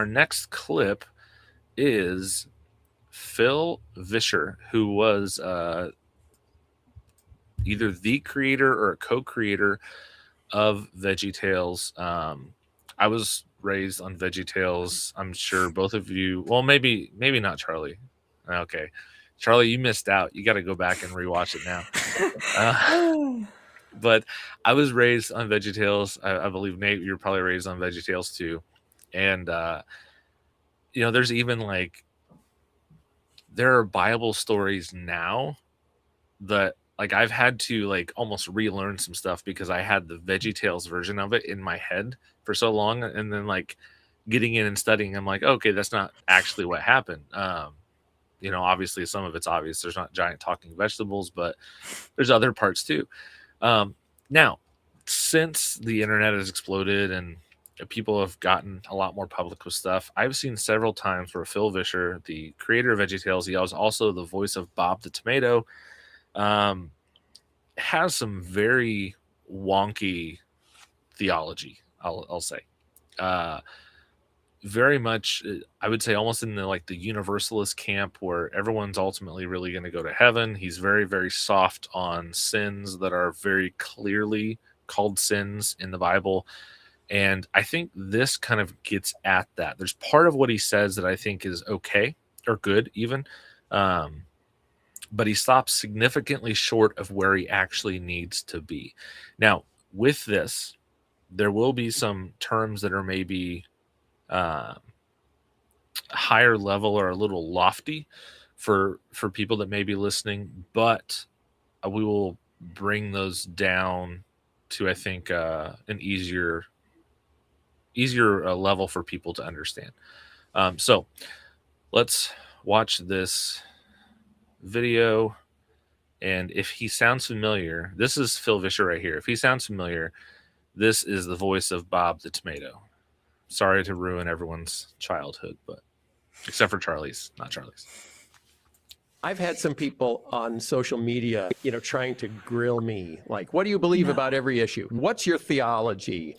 Our next clip is Phil Vischer, who was either the creator or a co-creator of Veggietales. I was raised on Veggietales. I'm sure both of you. Well, maybe not Charlie. Okay, Charlie, you missed out. You got to go back and rewatch it now. But I was raised on Veggietales. I believe Nate, you're probably raised on Veggietales too, and there's even like there are Bible stories now that like I've had to like almost relearn some stuff because I had the VeggieTales version of it in my head for so long, and then like getting in and studying, I'm like, okay, that's not actually what happened. Obviously some of it's obvious. There's not giant talking vegetables, but there's other parts too. Now, since the internet has exploded and people have gotten a lot more public with stuff, I've seen several times where Phil Vischer, the creator of VeggieTales, he was also the voice of Bob the Tomato, has some very wonky theology, I'll say. Very much, I would say, almost in the universalist camp where everyone's ultimately really going to go to heaven. He's very, very soft on sins that are very clearly called sins in the Bible. And I think this kind of gets at that. There's part of what he says that I think is okay or good even. But he stops significantly short of where he actually needs to be. Now, with this, there will be some terms that are maybe higher level or a little lofty for people that may be listening, but we will bring those down to, I think, an easier level for people to understand. So let's watch this video, and if he sounds familiar, this is Phil Vischer right here. If he sounds familiar, this is the voice of Bob the Tomato. Sorry to ruin everyone's childhood, but except for Charlie's, not Charlie's. I've had some people on social media, trying to grill me. Like, what do you believe about every issue? What's your theology?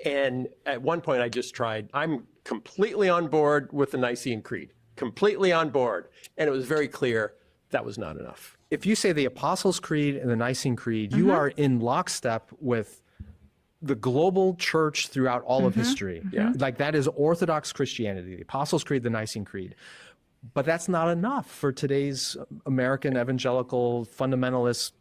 And at one point I just tried, I'm completely on board with the Nicene Creed, completely on board. And it was very clear that was not enough. If you say the Apostles' Creed and the Nicene Creed, you are in lockstep with the global church throughout all of history. Yeah. Like that is Orthodox Christianity, the Apostles' Creed, the Nicene Creed. But that's not enough for today's American evangelical fundamentalist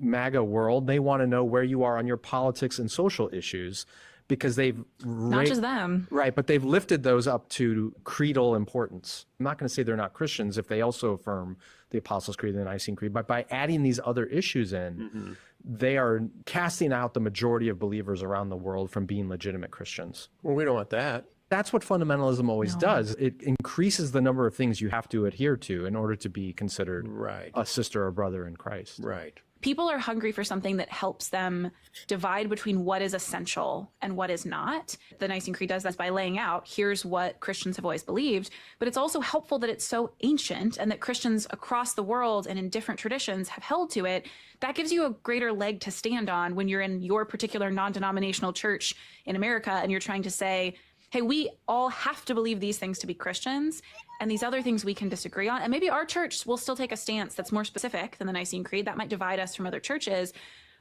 MAGA world. They want to know where you are on your politics and social issues because they've not just them, right, but they've lifted those up to creedal importance. I'm not going to say they're not Christians if they also affirm the Apostles' Creed and the Nicene Creed, but by adding these other issues in, they are casting out the majority of believers around the world from being legitimate Christians. Well, we don't want that. That's what fundamentalism always does. It increases the number of things you have to adhere to in order to be considered a sister or brother in Christ. Right. People are hungry for something that helps them divide between what is essential and what is not. The Nicene Creed does this by laying out, here's what Christians have always believed, but it's also helpful that it's so ancient and that Christians across the world and in different traditions have held to it. That gives you a greater leg to stand on when you're in your particular non-denominational church in America and you're trying to say, hey, we all have to believe these things to be Christians, and these other things we can disagree on. And maybe our church will still take a stance that's more specific than the Nicene Creed. That might divide us from other churches.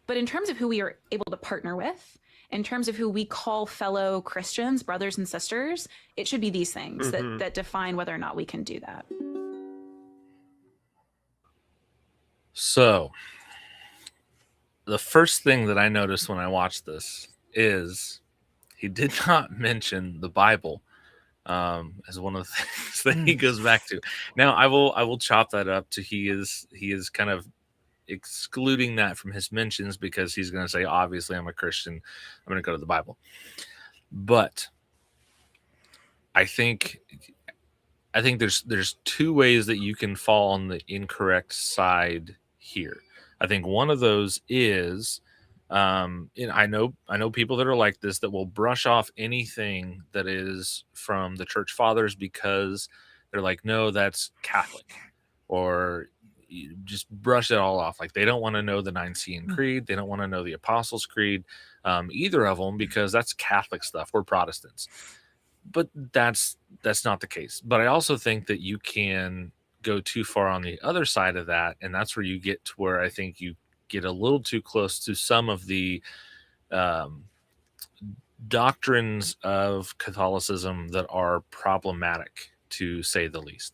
But in terms of who we are able to partner with, in terms of who we call fellow Christians, brothers and sisters, it should be these things that define whether or not we can do that. So the first thing that I noticed when I watched this is he did not mention the Bible as one of the things that he goes back to. Now, I will chop that up to he is kind of excluding that from his mentions because he's going to say, obviously, I'm a Christian. I'm going to go to the Bible. But I think there's two ways that you can fall on the incorrect side here. I think one of those is, and I know people that are like this that will brush off anything that is from the church fathers because they're like, no, that's Catholic, or you just brush it all off. Like they don't want to know the Nicene Creed. They don't want to know the Apostles' Creed, either of them, because that's Catholic stuff. We're Protestants. but that's not the case. But I also think that you can go too far on the other side of that, and that's where you get to where I think you get a little too close to some of the um, doctrines of Catholicism that are problematic, to say the least.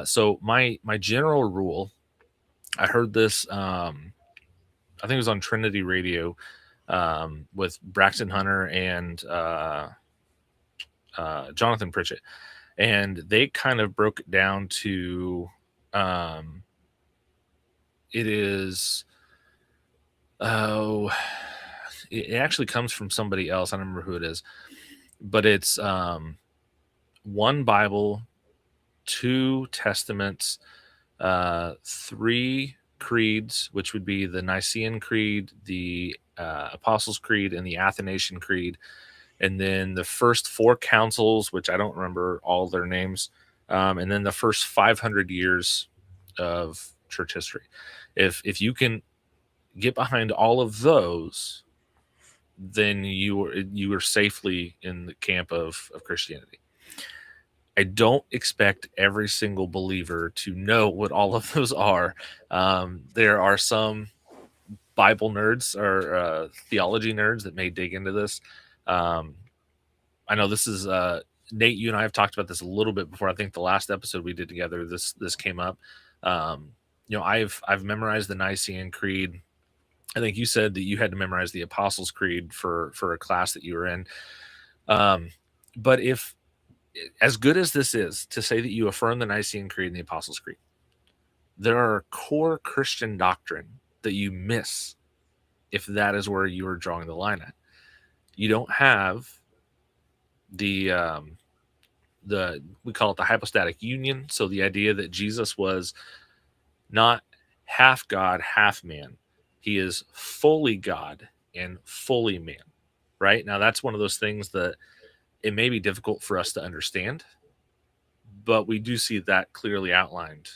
So my general rule, I heard this. I think it was on Trinity Radio with Braxton Hunter and Jonathan Pritchett, and they kind of broke it down to um, it is oh it actually comes from somebody else. I don't remember who it is, but it's one Bible, two testaments, three creeds, which would be the Nicene Creed, the Apostles' Creed, and the Athanasian Creed, and then the first four councils, which I don't remember all their names, and then the first 500 years of church history. If you can get behind all of those, then you are safely in the camp of Christianity. I don't expect every single believer to know what all of those are. There are some Bible nerds or theology nerds that may dig into this. I know this is Nate. You and I have talked about this a little bit before. I think the last episode we did together, this came up. I've memorized the Nicene Creed. I think you said that you had to memorize the Apostles' Creed for a class that you were in. But if, as good as this is to say that you affirm the Nicene Creed and the Apostles' Creed, there are core Christian doctrine that you miss if that is where you are drawing the line at. You don't have the we call it the hypostatic union. So the idea that Jesus was not half God, half man. He is fully God and fully man. Right? Now that's one of those things that it may be difficult for us to understand, but we do see that clearly outlined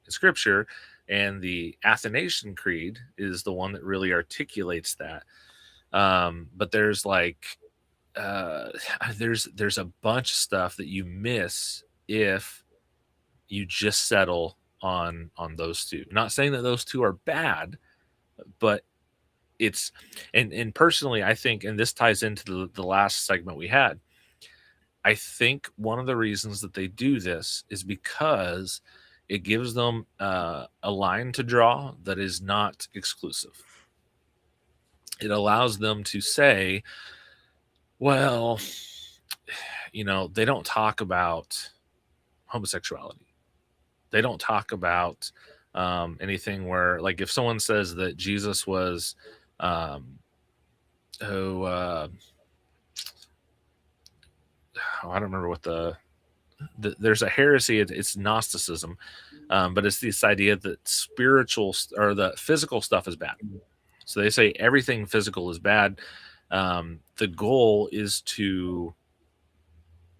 in Scripture, and the Athanasian Creed is the one that really articulates that. But there's like there's a bunch of stuff that you miss if you just settle on those two. Not saying that those two are bad, but it's and personally, I think, and this ties into the last segment we had. I think one of the reasons that they do this is because it gives them a line to draw that is not exclusive. It allows them to say, well, they don't talk about homosexuality. They don't talk about anything where, like, if someone says that Jesus was, I don't remember what there's a heresy. It's Gnosticism, but it's this idea that spiritual or the physical stuff is bad. So they say everything physical is bad. The goal is to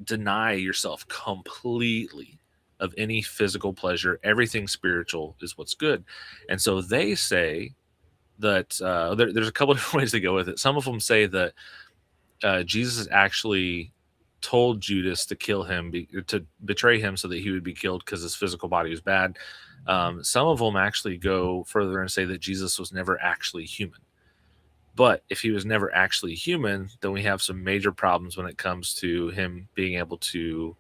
deny yourself completely of any physical pleasure. Everything spiritual is what's good. And so they say that there's a couple of different ways to go with it. Some of them say that Jesus actually told Judas to kill him, to betray him so that he would be killed because his physical body was bad. Some of them actually go further and say that Jesus was never actually human. But if he was never actually human, then we have some major problems when it comes to him being able to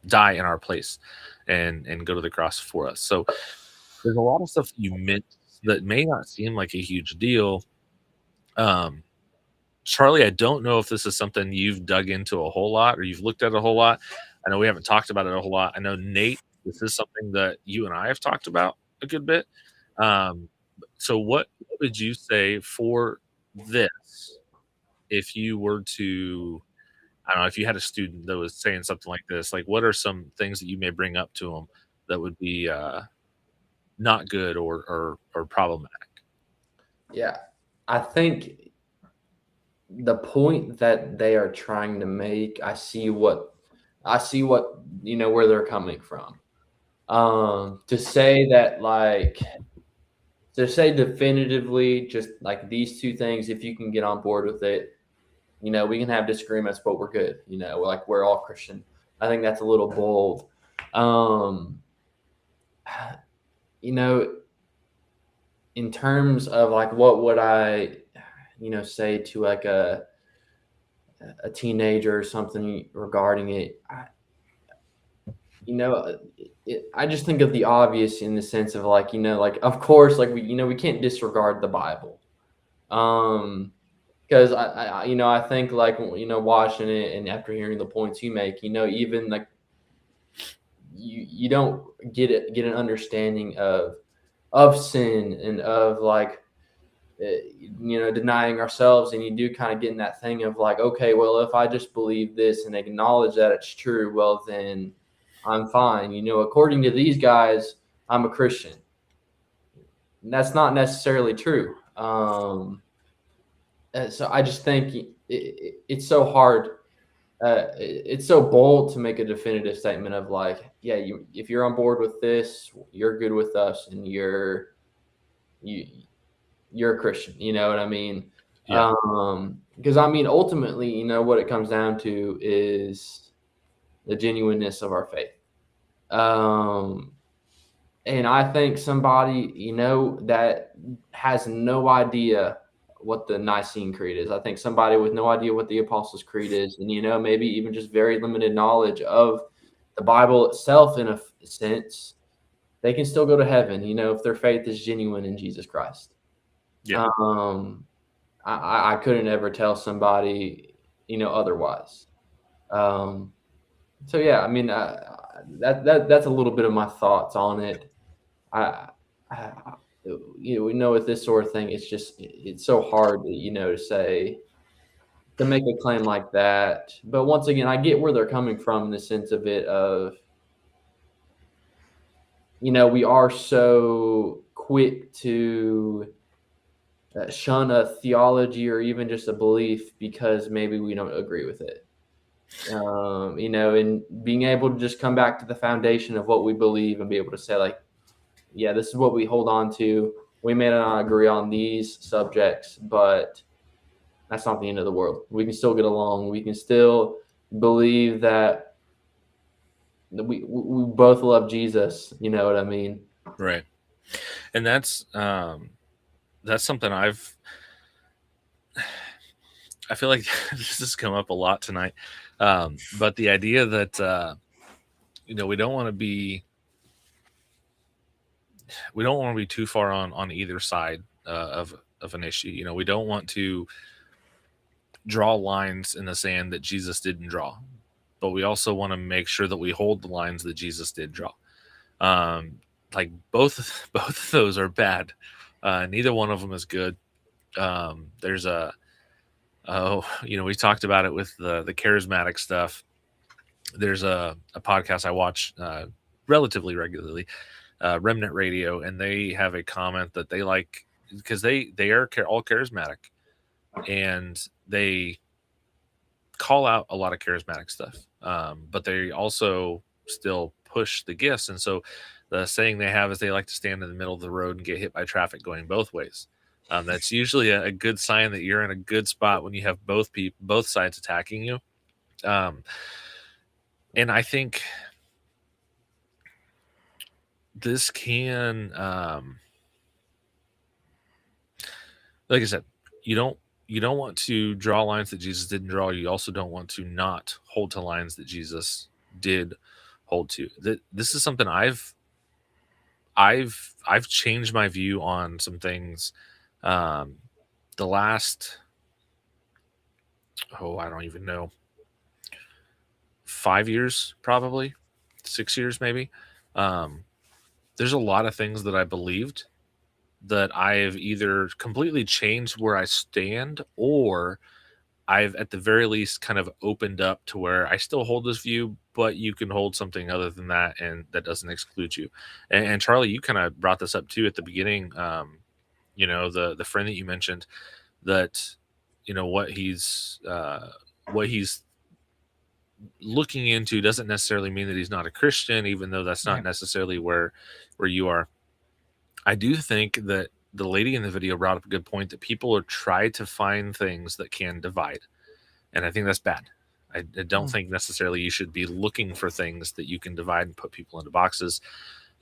die in our place and go to the cross for us. So there's a lot of stuff you miss that may not seem like a huge deal. Charlie, I don't know if this is something you've dug into a whole lot or you've looked at a whole lot. I know we haven't talked about it a whole lot. I know, Nate, this is something that you and I have talked about a good bit. So what would you say for this if you were to, I don't know, if you had a student that was saying something like this, like what are some things that you may bring up to them that would be not good or problematic? Yeah, I think the point that they are trying to make, I see what where they're coming from. To say that, like, to say definitively just like these two things, if you can get on board with it, We can have disagreements, but we're good. Like we're all Christian. I think that's a little bold. In terms of like, what would I, say to like a teenager or something regarding it? I just think of the obvious in the sense of like, like, of course, like we can't disregard the Bible. Because I think like, watching it and after hearing the points you make, even like you don't get an understanding of sin and of like, denying ourselves, and you do kind of get in that thing of like, okay, well, if I just believe this and acknowledge that it's true, well, then I'm fine. According to these guys, I'm a Christian. And that's not necessarily true. So I just think it's so hard. It's so bold to make a definitive statement of like, yeah, if you're on board with this, you're good with us, and you're a Christian. You know what I mean? Yeah. Because I mean, ultimately, what it comes down to is the genuineness of our faith. And I think somebody, that has no idea what the Nicene Creed is. I think somebody with no idea what the Apostles' Creed is, and, maybe even just very limited knowledge of the Bible itself in a sense, they can still go to heaven, if their faith is genuine in Jesus Christ. Yeah. I couldn't ever tell somebody, otherwise. So yeah, I mean, that's a little bit of my thoughts on it. We know with this sort of thing, it's so hard, to say, to make a claim like that. But once again, I get where they're coming from in the sense of it of, we are so quick to shun a theology or even just a belief because maybe we don't agree with it. And being able to just come back to the foundation of what we believe and be able to say like, yeah, this is what we hold on to. We may not agree on these subjects, but that's not the end of the world. We can still get along. We can still believe that we both love Jesus. You know what I mean? Right. And that's something I feel like this has come up a lot tonight. But the idea that, we don't want to be too far on either side of an issue. We don't want to draw lines in the sand that Jesus didn't draw, but we also want to make sure that we hold the lines that Jesus did draw. Like both of those are bad. Neither one of them is good. There's we talked about it with the charismatic stuff. There's a podcast I watch relatively regularly, Remnant Radio, and they have a comment that they like because they are all charismatic, and they call out a lot of charismatic stuff, but they also still push the gifts. And so the saying they have is they like to stand in the middle of the road and get hit by traffic going both ways. That's usually a good sign that you're in a good spot when you have both sides attacking you. And I think this can, like I said, you don't want to draw lines that Jesus didn't draw. You also don't want to not hold to lines that Jesus did hold to. This is something I've changed my view on some things. The last, I don't even know, 5 years, probably 6 years, maybe. There's a lot of things that I believed that I have either completely changed where I stand, or I've at the very least kind of opened up to where I still hold this view, but you can hold something other than that, and that doesn't exclude you. And Charlie, you kind of brought this up too at the beginning. The friend that you mentioned, that what he's looking into doesn't necessarily mean that he's not a Christian, even though that's not necessarily where you are. I do think that the lady in the video brought up a good point that people are trying to find things that can divide. And I think that's bad. I don't think necessarily you should be looking for things that you can divide and put people into boxes.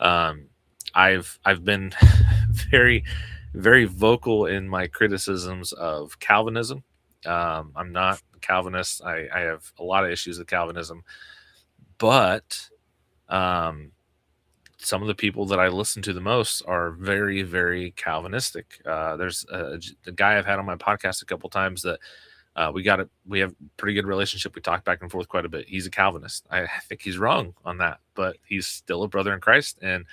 I've been very, very vocal in my criticisms of Calvinism. I'm not a Calvinist. I have a lot of issues with Calvinism, but some of the people that I listen to the most are very, very Calvinistic. There's a guy I've had on my podcast a couple times that we have a pretty good relationship. We talk back and forth quite a bit. He's a Calvinist. I think he's wrong on that, but he's still a brother in Christ. And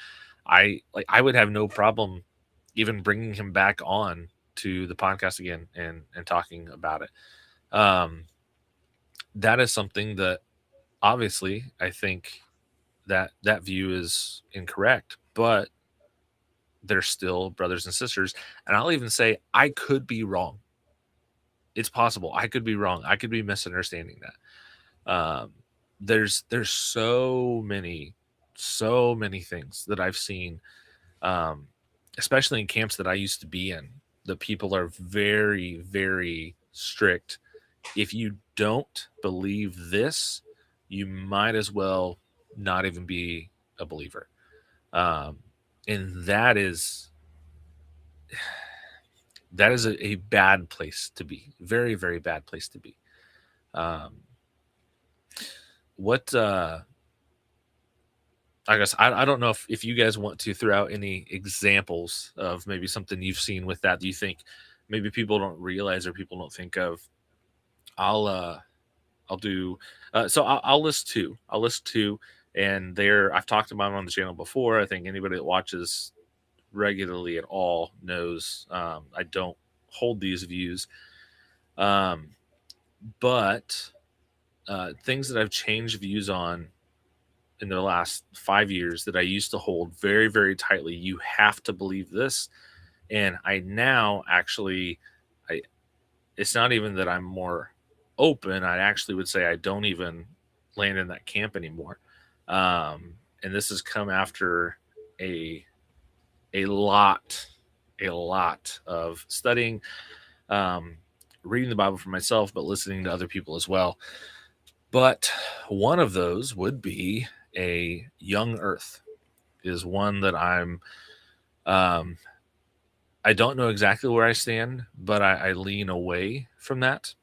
I would have no problem even bringing him back on to the podcast again and talking about it. That is something that obviously I think that view is incorrect, but they're still brothers and sisters. And I'll even say I could be wrong. It's possible. I could be wrong. I could be misunderstanding that. There's so many things that I've seen, especially in camps that I used to be in, that people are very, very strict. If you don't believe this, you might as well not even be a believer. And that is a bad place to be. Very, very bad place to be. I guess I don't know if you guys want to throw out any examples of maybe something you've seen with that. Do you think maybe people don't realize or people don't think of? I'll do. So I'll list two. And I've talked about them on the channel before. I think anybody that watches regularly at all knows I don't hold these views. But things that I've changed views on in the last 5 years that I used to hold very, very tightly. You have to believe this. And I now actually, it's not even that I'm more open. I actually would say I don't even land in that camp anymore. And this has come after a lot of studying, reading the Bible for myself, but listening to other people as well. But one of those would be a young earth is one that I don't know exactly where I stand, but I lean away from that.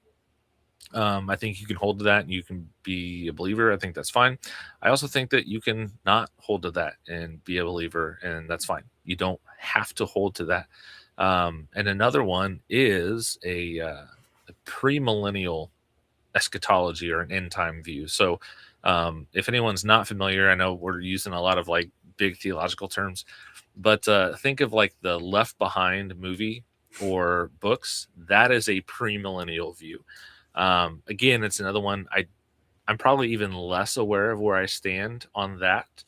I think you can hold to that and you can be a believer. I think that's fine. I also think that you can not hold to that and be a believer, and that's fine. You don't have to hold to that. And another one is a premillennial eschatology or an end time view. So if anyone's not familiar, I know we're using a lot of like big theological terms, but think of like the Left Behind movie or books. That is a premillennial view. Again, it's another one. I'm probably even less aware of where I stand on that,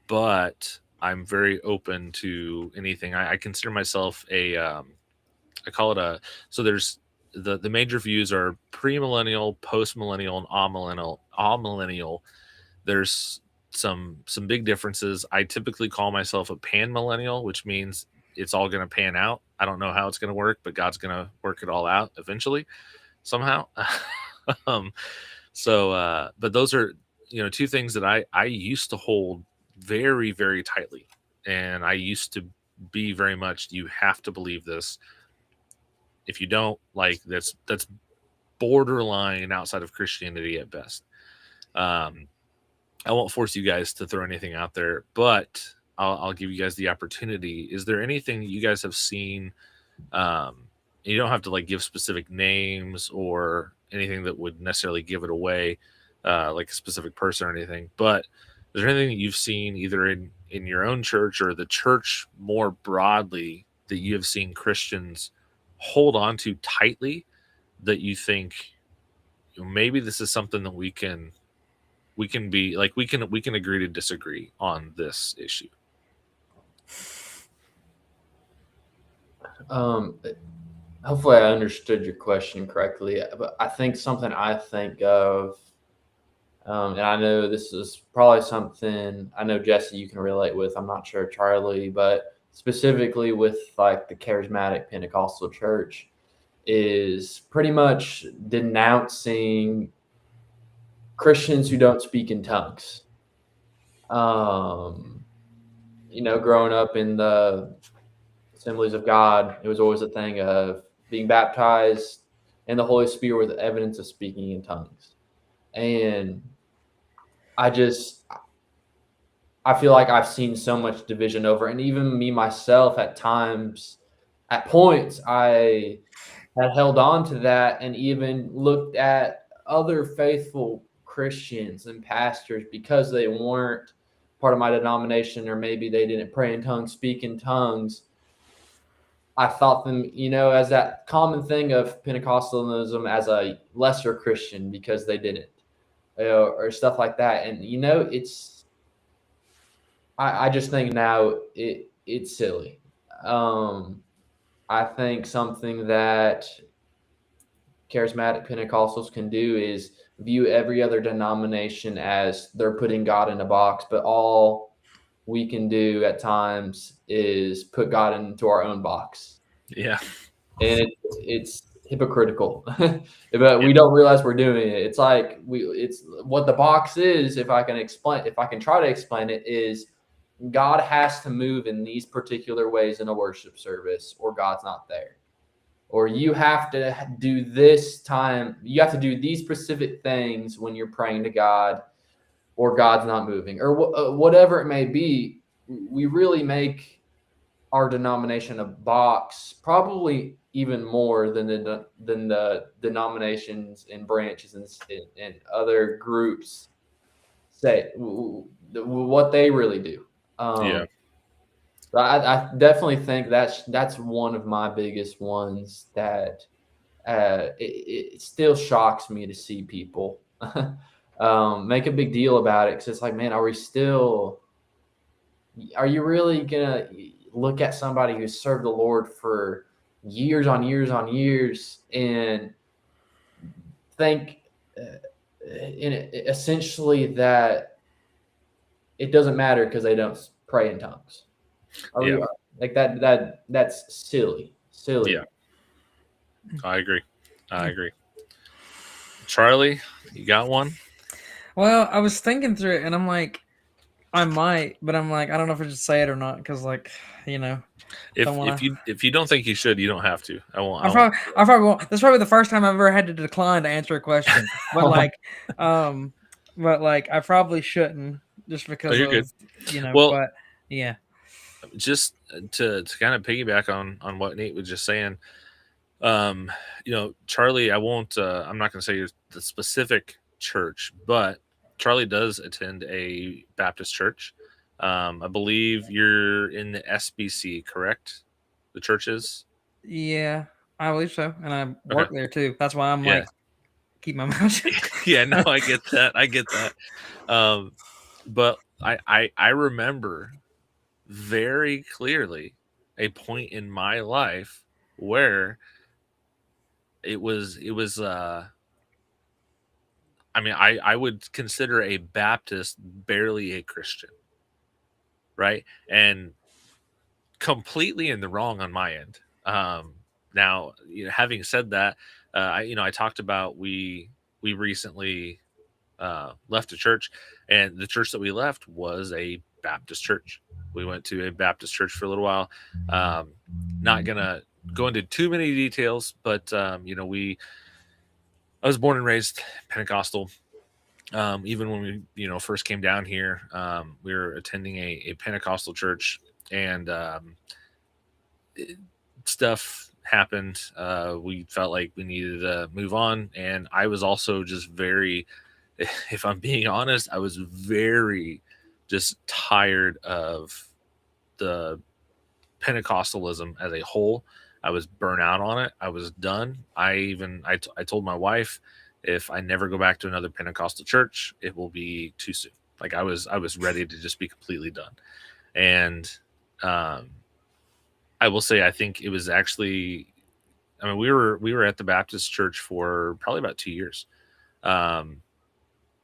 but I'm very open to anything. I consider myself I call it so there's the major views are premillennial, postmillennial, and amillennial. There's some big differences. I typically call myself a panmillennial, which means it's all going to pan out. I don't know how it's going to work, but God's going to work it all out eventually, somehow. But those are, two things that I used to hold very, very tightly. And I used to be very much, you have to believe this. If you don't, like, that's borderline outside of Christianity at best. I won't force you guys to throw anything out there, but I'll give you guys the opportunity. Is there anything that you guys have seen? You don't have to like give specific names or anything that would necessarily give it away, like a specific person or anything. But is there anything that you've seen either in your own church or the church more broadly that you have seen Christians hold on to tightly that you think maybe this is something that we can be like, we can agree to disagree on this issue? Hopefully I understood your question correctly, but I think something I think of, and I know this is probably something I know, Jesse, you can relate with. I'm not sure, Charlie, but specifically with like the charismatic Pentecostal church, is pretty much denouncing Christians who don't speak in tongues. Growing up in the Assemblies of God, it was always a thing of being baptized in the Holy Spirit with evidence of speaking in tongues. And I feel like I've seen so much division over, and even me myself at times, at points, I had held on to that and even looked at other faithful Christians and pastors because they weren't part of my denomination, or maybe they didn't pray in tongues, speak in tongues. I thought them, as that common thing of Pentecostalism as a lesser Christian because they didn't, or stuff like that. And, I just think now it's silly. I think something that charismatic Pentecostals can do is view every other denomination as they're putting God in a box, but all we can do at times is put God into our own box. Yeah. And it's hypocritical, but we don't realize we're doing it. It's like it's what the box is. If I can try to explain it, is God has to move in these particular ways in a worship service, or God's not there. Or you have to do this time. You have to do these specific things when you're praying to God, or God's not moving, or whatever it may be. We really make our denomination a box, probably even more than the denominations and branches and other groups say what they really do. Yeah. I definitely think that's one of my biggest ones that it still shocks me to see people make a big deal about it, because it's like, man, are you really gonna look at somebody who's served the Lord for years on years on years and think essentially that it doesn't matter because they don't pray in tongues? Yeah. Like that's silly. Yeah. I agree. Charlie, you got one? Well, I was thinking through it, and I'm like, I might, but I'm like, I don't know if I should say it or not, because, like, If you don't think you should, you don't have to. I won't. I probably won't. That's probably the first time I've ever had to decline to answer a question. But I probably shouldn't, just because you're good. Well, but yeah. Just to kind of piggyback on what Nate was just saying, Charlie, I'm not going to say the specific church, but Charlie does attend a Baptist church. I believe you're in the SBC, correct? The church is? Yeah, I believe so. And I work there too. That's why I'm like, keep my mouth shut. Yeah, no, I get that. But I remember very clearly a point in my life where it was I would consider a Baptist barely a Christian, right? And completely in the wrong on my end. Now, having said that, I talked about we recently left a church, and the church that we left was a Baptist church. We went to a Baptist church for a little while. Not gonna go into too many details, but I was born and raised Pentecostal. Even when we first came down here, we were attending a Pentecostal church, and stuff happened. We felt like we needed to move on, and I was also just very, if I'm being honest, I was very just tired of the Pentecostalism as a whole. I was burnt out on it. I was done. I told my wife, if I never go back to another Pentecostal church, it will be too soon. Like I was ready to just be completely done. And I will say, I think it was actually, we were at the Baptist church for probably about 2 years.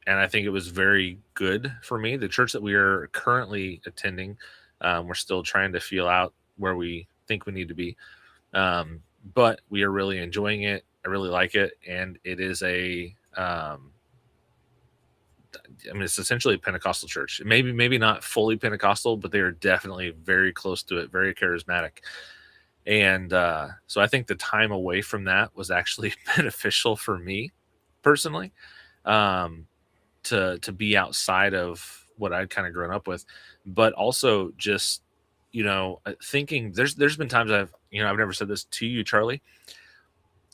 And I think it was very good for me. The church that we are currently attending, we're still trying to feel out where we think we need to be. but we are really enjoying it. I really like it, and it is a I mean, it's essentially a Pentecostal church. Maybe not fully Pentecostal, but they are definitely very close to it, very charismatic. And so I think the time away from that was actually beneficial for me personally, um, to be outside of what I'd kind of grown up with, but also just thinking. There's been times I've never said this to you, Charlie.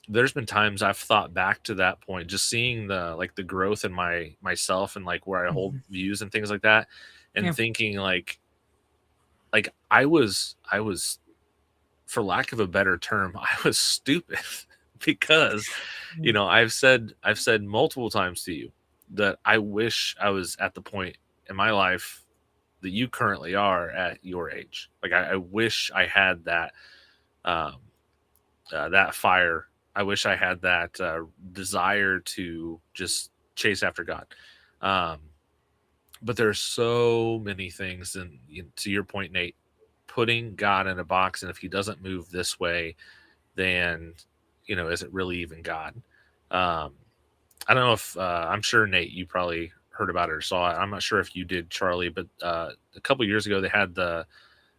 There's been times I've thought back to that point, just seeing the growth in myself and like where I hold views and things like that, and Yeah. thinking like I was, for lack of a better term, I was stupid because I've said multiple times to you that I wish I was at the point in my life that you currently are at your age. Like I wish I had um, that fire. I wish I had that desire to just chase after God. Um, but there's so many things, and to your point, Nate, putting God in a box, and if he doesn't move this way, then is it really even God? Um, I don't know if I'm sure, Nate, you probably heard about it or saw it. I'm not sure if you did, Charlie, but a couple years ago they had it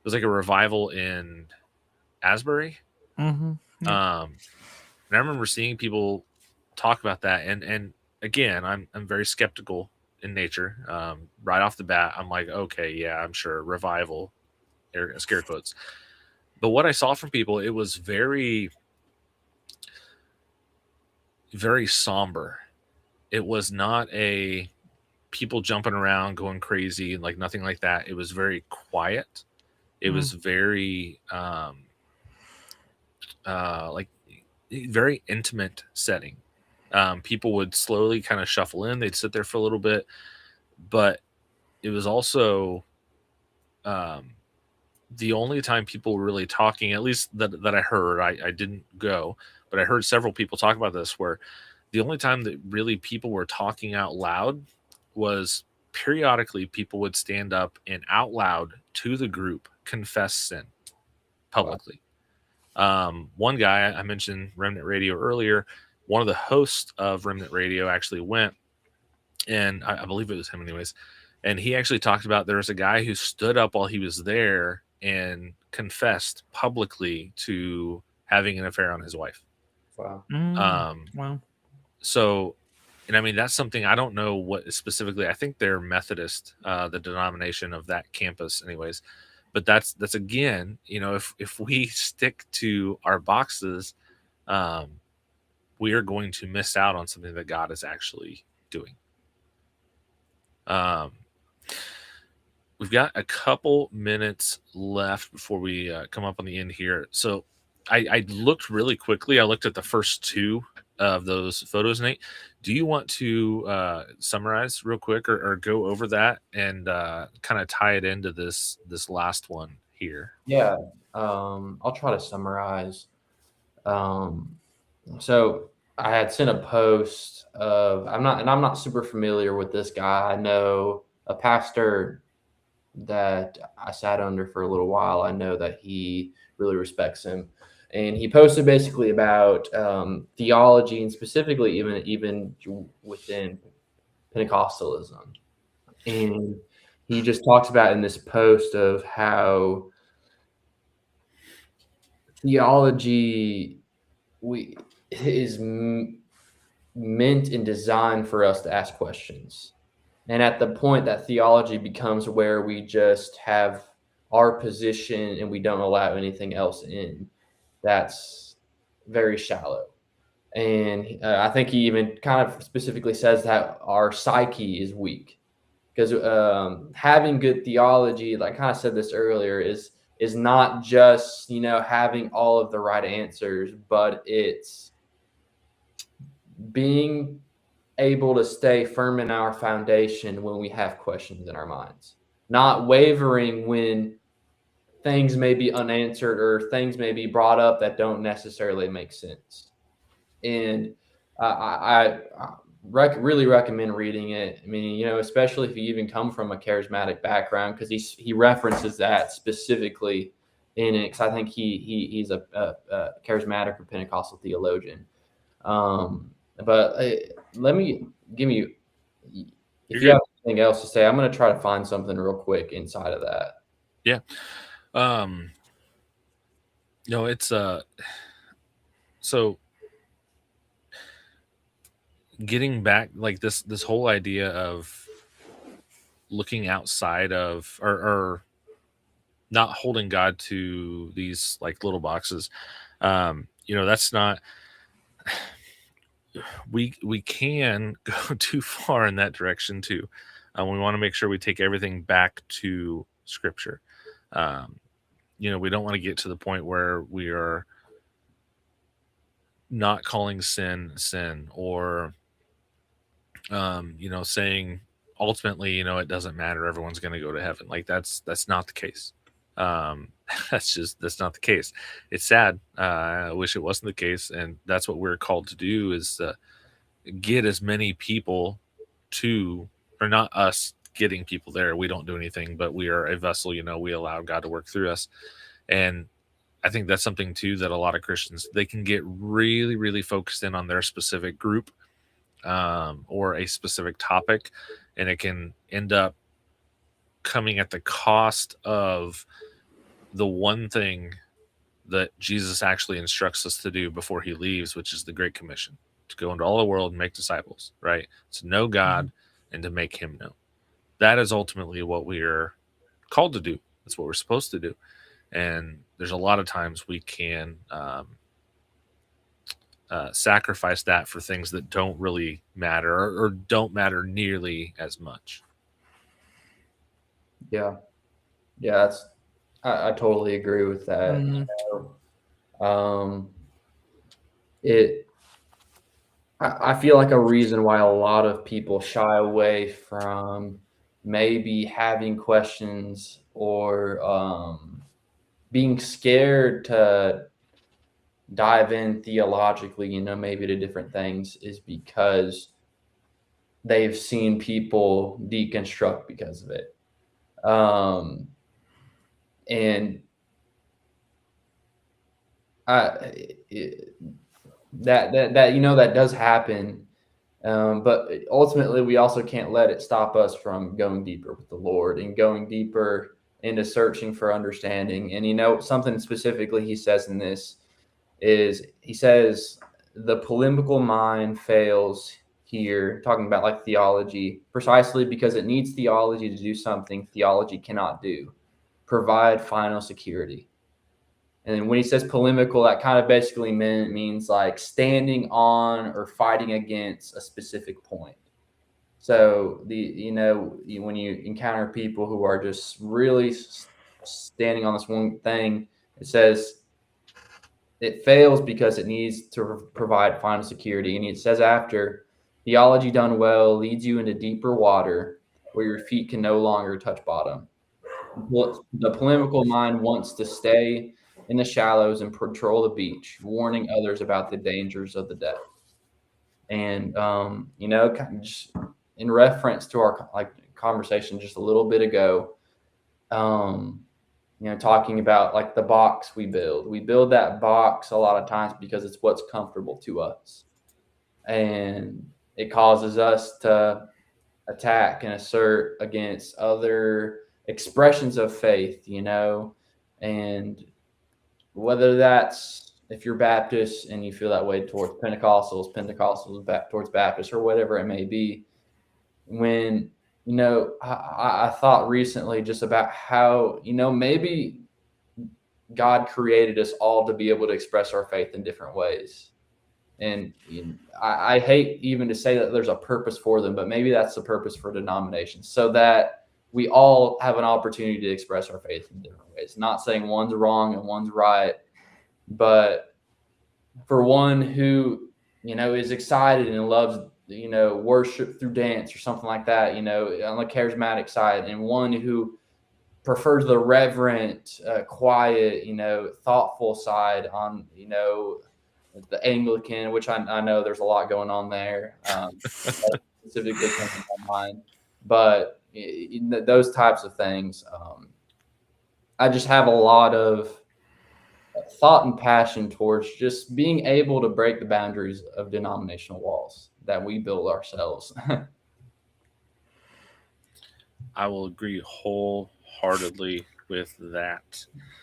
was like a revival in Asbury. Mm-hmm. Yeah. And I remember seeing people talk about that, and again, I'm very skeptical in nature. Right off the bat, I'm like, okay, yeah, I'm sure revival, scare quotes. But what I saw from people, it was very, very somber. It was not a people jumping around, going crazy, like nothing like that. It was very quiet. It was very like very intimate setting. People would slowly kind of shuffle in. They'd sit there for a little bit, but it was also um, the only time people were really talking, at least that I heard. I didn't go, but I heard several people talk about this, where the only time that really people were talking out loud was periodically people would stand up and out loud to the group confess sin publicly. One guy, I mentioned Remnant Radio earlier, one of the hosts of Remnant Radio actually went, and I believe it was him anyways, and he actually talked about there was a guy who stood up while he was there and confessed publicly to having an affair on his wife. Wow. Wow. So, and I mean, that's something I don't know what specifically. I think they're Methodist, the denomination of that campus anyways. But that's again, if we stick to our boxes, we are going to miss out on something that God is actually doing. We've got a couple minutes left before we come up on the end here. So I looked really quickly. I looked at the first two of those photos, Nate. Do you want to summarize real quick or go over that and kind of tie it into this last one here? Yeah. I'll try to summarize. So I had sent a post of I'm not super familiar with this guy. I know a pastor that I sat under for a little while. I know that he really respects him, and he posted basically about theology, and specifically even within Pentecostalism. And he just talks about in this post of how theology is meant and designed for us to ask questions. And at the point that theology becomes where we just have our position and we don't allow anything else in, that's very shallow. And I think he even kind of specifically says that our psyche is weak, because having good theology, like I kind of said this earlier, is not just having all of the right answers, but it's being able to stay firm in our foundation when we have questions in our minds, not wavering when things may be unanswered or things may be brought up that don't necessarily make sense. And I really recommend reading it. I mean, especially if you even come from a charismatic background, because he references that specifically in it, because I think he's a charismatic or Pentecostal theologian. But let me give you, if You're you good. have anything else to say, I'm going to try to find something real quick inside of that. Yeah. No, it's so getting back, like this whole idea of looking outside of, or not holding God to these like little boxes. That's not, we can go too far in that direction too. We want to make sure we take everything back to Scripture. We don't want to get to the point where we are not calling sin, or saying ultimately, it doesn't matter, everyone's going to go to heaven. Like that's not the case. That's not the case. It's sad. I wish it wasn't the case, and that's what we're called to do, is get as many people to, or not us getting people there, we don't do anything, but we are a vessel. We allow God to work through us. And I think that's something too that a lot of Christians, they can get really, really focused in on their specific group, or a specific topic, and it can end up coming at the cost of the one thing that Jesus actually instructs us to do before he leaves, which is the Great Commission, to go into all the world and make disciples, right? To know God and to make him known. That is ultimately what we are called to do. That's what we're supposed to do. And there's a lot of times we can sacrifice that for things that don't really matter, or don't matter nearly as much. Yeah. That's, I totally agree with that. I feel like a reason why a lot of people shy away from maybe having questions, or being scared to dive in theologically, maybe to different things, is because they've seen people deconstruct because of it. And that does happen. But ultimately, we also can't let it stop us from going deeper with the Lord and going deeper into searching for understanding. And something specifically he says in this is, he says the polemical mind fails here, talking about like theology, precisely because it needs theology to do something theology cannot do: provide final security. And then when he says polemical, that kind of basically means like standing on or fighting against a specific point. So when you encounter people who are just really standing on this one thing, it says it fails because it needs to provide final security. And it says after, theology done well leads you into deeper water where your feet can no longer touch bottom. The polemical mind wants to stay in the shallows and patrol the beach, warning others about the dangers of the depth. And kind of just in reference to our conversation just a little bit ago, talking about like the box we build that box a lot of times because it's what's comfortable to us, and it causes us to attack and assert against other expressions of faith, and whether that's, if you're Baptist and you feel that way towards Pentecostals back towards Baptists, or whatever it may be. When, I thought recently just about how, maybe God created us all to be able to express our faith in different ways. And I hate even to say that there's a purpose for them, but maybe that's the purpose for denominations, so that we all have an opportunity to express our faith in different ways. Not saying one's wrong and one's right, but for one who, is excited and loves, worship through dance or something like that, on the charismatic side, and one who prefers the reverent, quiet, thoughtful side on, the Anglican, which I know there's a lot going on there, specifically comes to my mind. But those types of things, I just have a lot of thought and passion towards just being able to break the boundaries of denominational walls that we build ourselves. I will agree wholeheartedly with that.